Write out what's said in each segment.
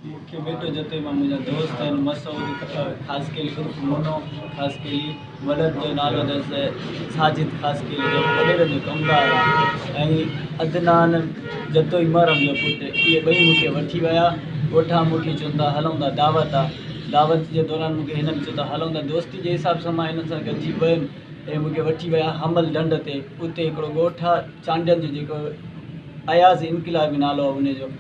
मूंखे बेटो जते मां मुंहिंजा दोस्त आहिनि मसूद ख़ासि के उर्फ़ मुनो ख़ासि के वलद जो नालो अथसि साजिद ख़ासि के जो वॾेरनि जो कमदार आहे ऐं अदनान जतो इमारम जो पुटु इहे ॿई मूंखे वठी विया ॻोठा मूंखे चवनि था हलूं था दावत आहे दावत जे दौरान मूंखे हिननि चयो था हलूं था दोस्ती जे हिसाब सां मां हिननि सां गॾिजी वियुमि ऐं मूंखे वठी विया हमल ढंढ ते उते हिकिड़ो ॻोठु आहे चांडियल जो जेको अयाज़ इनक़िलाबी नालो आहे उनजो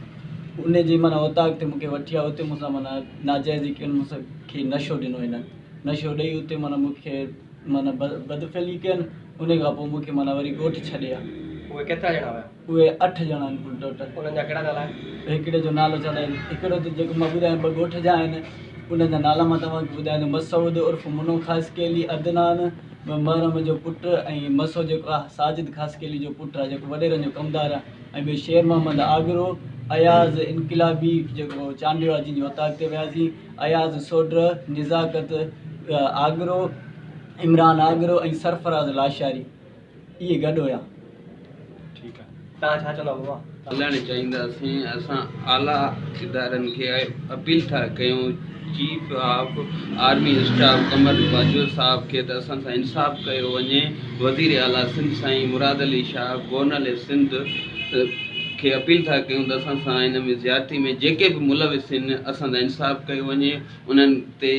उन जी माना उतां ते मूंखे वठी आहे उते मूंसां माना नाजाइज़ी कयुनि मूंखे नशो ॾिनो हिननि नशो ॾेई उते माना मूंखे माना बदफ़ैली कयनि उन खां पोइ मूंखे माना वरी ॻोठु छॾे आहे। उहे केतिरा ॼणा हुया? उहे 8 ॼणा आहिनि कुल टोटल। उन्हनि जा कहिड़ा नाला आहिनि? हिकिड़े जो नालो चवंदा आहिनि हिकिड़ो त जेको मां ॿुधायां 2 ॻोठ जा आहिनि उन्हनि जा नाला मां तव्हांखे ॿुधायां थो मसूद उर्फ़ मुनो ख़ासि केली अदनान महरम जो पुटु ऐं मसो जेको आहे साजिद ख़ासि केली जो पुटु आहे जेको वॾेरनि जो कमदार आहे ऐं ॿियो शेर मोहम्मद आगरो अयाज़ इनक़िलाबी जेको चांडियो आहे जंहिंजी वताक ते वियासीं अयाज़ सोड्र निज़ाकत आगरो इमरान आगरो ऐं सरफराज़ लाशारी इहे गॾु हुया। ठीकु आहे तव्हां छा चवंदा बाबा? हलणु चाहींदासीं असां आला इदारनि खे अपील था कयूं चीफ ऑफ आर्मी स्टाफ कमर बाजवा साहब खे त असां सां इंसाफ़ कयो वञे वज़ीर आला सिंध साईं मुराद अली शाह गवर्नर सिंध खे अपील था कयूं त असां सां हिन में ज़्यादती में जेके बि मुलविस आहिनि असां सां इंसाफ़ कयो वञे उन्हनि ते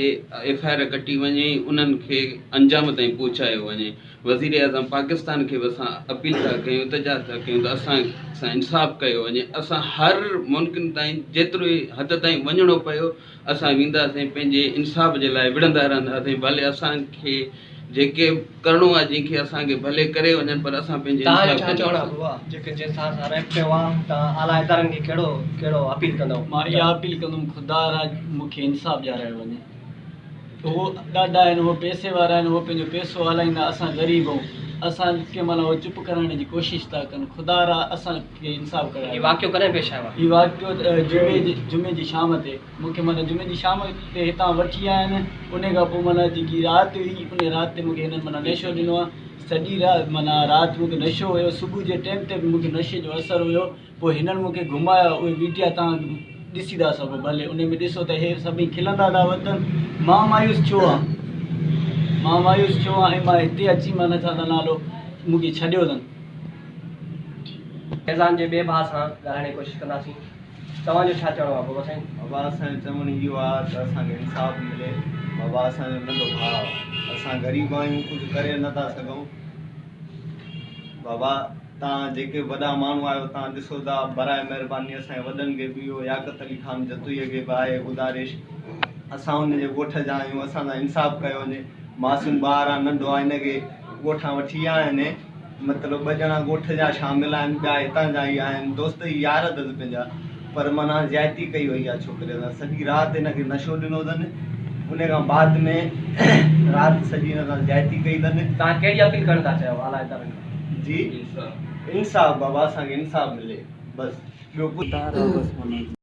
FIR कटी वञे उन्हनि खे अंजाम ताईं पहुचायो वञे। वज़ीर आज़म पाकिस्तान खे बि असां अपील था कयूं इल्तिजा था कयूं त असां सां इंसाफ़ कयो वञे असां हर मुमकिन ताईं जेतिरो हद ताईं वञिणो पियो असां वेंदासीं पंहिंजे इंसाफ़ जे लाइ विढ़ंदा रहंदासीं भले असांखे जेके करिणो आहे जंहिंखे असांखे भले करे वञनि पर असां पंहिंजे तव्हांजो छा चवणो आहे बाबा जेके जंहिं सां रेप कयो आहे तव्हां आला इदारनि खे कहिड़ो अपील कंदव? मां इहा अपील कंदुमि ख़ुदा मूंखे इंसाफ़ ॾियारायो वञे। उहो ॾाढा आहिनि उहो पैसे वारा आहिनि उहो पंहिंजो पैसो हलाईंदा असां ग़रीब आहियूं असांखे माना उहो चुप कराइण जी कोशिशि था कनि ख़ुदा असांखे इंसाफ़ करायो। हीउ वाक़ियो कॾहिं पेश आयो आहे? हीउ वाक़ियो जुमे जी शाम ते मूंखे माना जुमे जी शाम ते हितां वठी आया आहिनि उन खां पोइ माना जेकी राति हुई उन राति ते मूंखे हिननि माना नशो ॾिनो आहे सॼी राति माना राति मूंखे नशो हुयो सुबुह जे टाइम ते बि मूंखे नशे जो असरु हुयो पोइ हिननि मूंखे घुमाया उहे वीडिया तव्हां ॾिसी था सघो भले उन में ॾिसो त हे सभई खिलंदा था वधनि मां मायूस छो आहे ऐं मां हिते अची माना छा त नालो मूंखे छॾियो अथनि। फैज़ान जे ॿिए भाउ सां ॻाल्हाइण जी कोशिशि कंदासीं तव्हांजो छा चवणो आहे बाबा साईं? बाबा असांजो चवणु इहो आहे त असांखे इंसाफ़ मिले बाबा असांजो नंढो भाउ आहे असां ग़रीब आहियूं कुझु करे नथा सघूं बाबा तव्हां जेके वॾा माण्हू आहियो तव्हां ॾिसो था बराए महिरबानी असांजे वॾनि खे बि इहो याक़त अली ख़ान जतुईअ खे बि आहे गुज़ारिश असां हुनजे ॻोठ जा आहियूं असां सां इंसाफ़ कयो वञे मासूम ॿार आहे नंढो आहे हिनखे ॻोठां वठी विया आहिनि मतिलबु 2 ॼणा ॻोठ जा शामिल आहिनि ॿिया हितां जा ई आहिनि दोस्त ई यार अथसि पंहिंजा पर माना ज़्यादती कई वई आहे छोकिरे सां सॼी राति हिनखे नशो ॾिनो अथनि उन खां बाद में राति सॼी हिन सां ज़्यादती कई अथनि। तव्हां कहिड़ी अपील करणु था चाहियो आला इदारनि खे? जी इंसाफ़ बाबा असांखे इंसाफ़ मिले बसि ॿियो कुझु